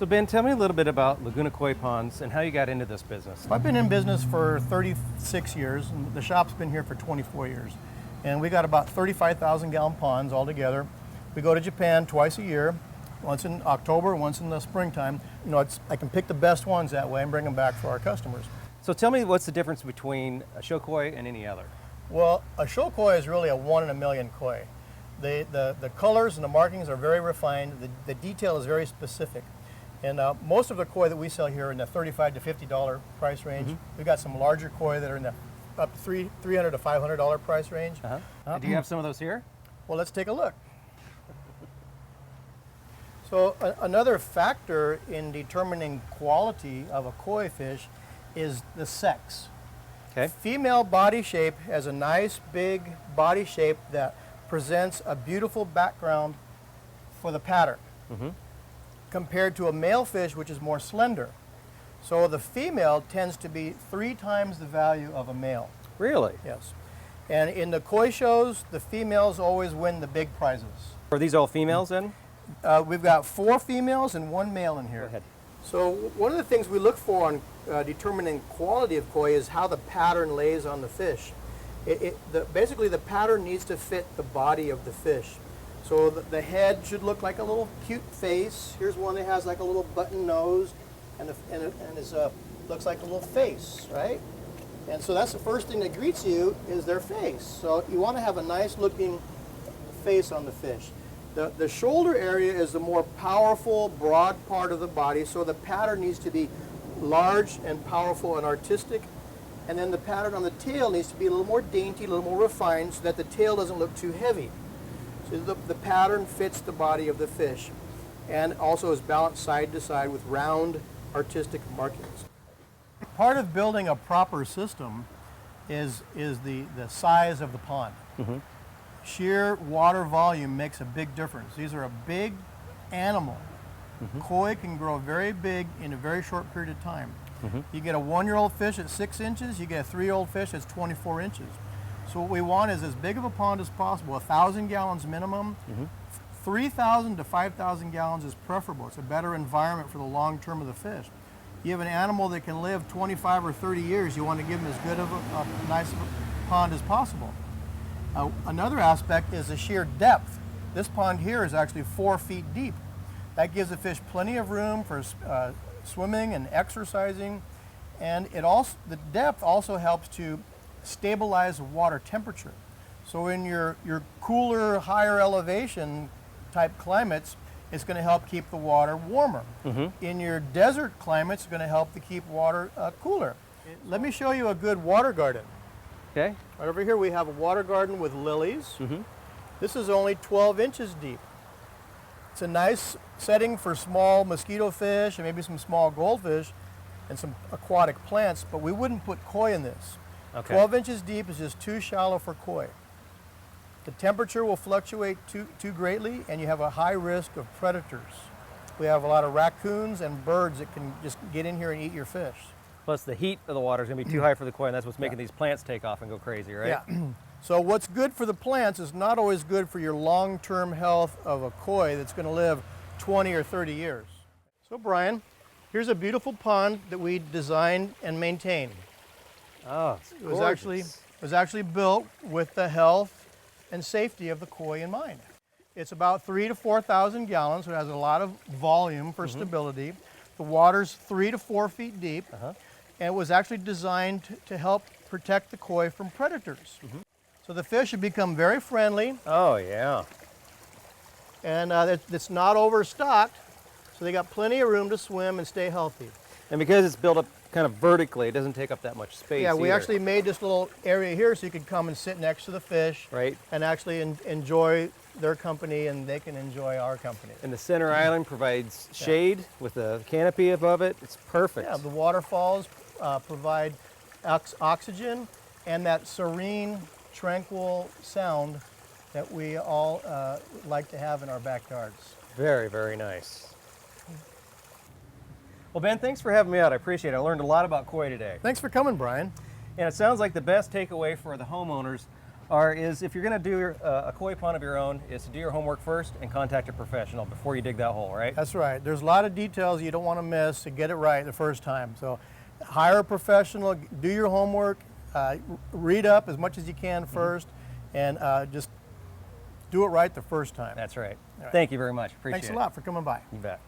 So Ben, tell me a little bit about Laguna Koi Ponds and how you got into this business. I've been in business for 36 years, and the shop's been here for 24 years. And we got about 35,000 gallon ponds altogether. We go to Japan twice a year, once in October, once in the springtime. You know, I can pick the best ones that way and bring them back for our customers. So tell me what's the difference between a show koi and any other? Well, a show koi is really a 1 in a million koi. The colors and the markings are very refined. The detail is very specific. And most of the koi that we sell here are in the $35 to $50 price range. We've got some larger koi that are in the up to $300 to $500 price range. Do you have some of those here? Well, let's take a look. So another factor in determining quality of a koi fish is the sex. Okay. Female body shape has a nice big body shape that presents a beautiful background for the pattern, compared to a male fish which is more slender. So the female tends to be 3 times the value of a male. Really? Yes. And in the koi shows, the females always win the big prizes. Are these all females then? We've got 4 females and 1 male in here. Go ahead. So one of the things we look for on determining quality of koi is how the pattern lays on the fish. Basically the pattern needs to fit the body of the fish. So the head should look like a little cute face. Here's one that has like a little button nose and looks like a little face, right? And so that's the first thing that greets you is their face. So you want to have a nice looking face on the fish. The shoulder area is the more powerful, broad part of the body, so the pattern needs to be large and powerful and artistic. And then the pattern on the tail needs to be a little more dainty, a little more refined, so that the tail doesn't look too heavy. So the pattern fits the body of the fish and also is balanced side to side with round, artistic markings. Part of building a proper system is the size of the pond. Sheer water volume makes a big difference. These are a big animal. Koi can grow very big in a very short period of time. You get a 1-year-old fish at 6 inches, you get a 3-year-old fish that's 24 inches. So what we want is as big of a pond as possible, 1,000 gallons minimum. 3,000 to 5,000 gallons is preferable. It's a better environment for the long term of the fish. You have an animal that can live 25 or 30 years, you want to give them as good of a nice of a pond as possible. Another aspect is the sheer depth. This pond here is actually 4 feet deep. That gives the fish plenty of room for swimming and exercising, and the depth also helps to stabilize water temperature. So in your cooler, higher elevation type climates, it's going to help keep the water warmer. In your desert climates, it's going to help to keep water cooler. Let me show you a good water garden. Okay. Right over here we have a water garden with lilies. This is only 12 inches deep. It's a nice setting for small mosquito fish and maybe some small goldfish and some aquatic plants, but we wouldn't put koi in this. Okay. 12 inches deep is just too shallow for koi. The temperature will fluctuate too greatly, and you have a high risk of predators. We have a lot of raccoons and birds that can just get in here and eat your fish. Plus the heat of the water is going to be too high for the koi, and that's what's making these plants take off and go crazy, right? Yeah. So what's good for the plants is not always good for your long-term health of a koi that's going to live 20 or 30 years. So Brian, here's a beautiful pond that we designed and maintained. Oh, it's It was actually built with the health and safety of the koi in mind. It's about 3,000 to 4,000 gallons, so it has a lot of volume for stability. The water's 3 to 4 feet deep, and it was actually designed to help protect the koi from predators. So the fish have become very friendly, Oh, yeah. and it's not overstocked, so they got plenty of room to swim and stay healthy. And because it's built up kind of vertically, it doesn't take up that much space. Yeah, we either. actually made this little area here so you could come and sit next to the fish, Right. and actually enjoy their company, and they can enjoy our company. And the center island provides shade with a canopy above it. It's perfect. Yeah, the waterfalls provide oxygen and that serene, tranquil sound that we all like to have in our backyards. Very, very nice. Well, Ben, thanks for having me out. I appreciate it. I learned a lot about koi today. Thanks for coming, Brian. And it sounds like the best takeaway for the homeowners is if you're going to do a koi pond of your own, is to do your homework first and contact a professional before you dig that hole, right? That's right. There's a lot of details you don't want to miss to get it right the first time. So hire a professional, do your homework, read up as much as you can first, and just do it right the first time. That's right. All right. Thank you very much. Appreciate it. Thanks a lot for coming by. You bet.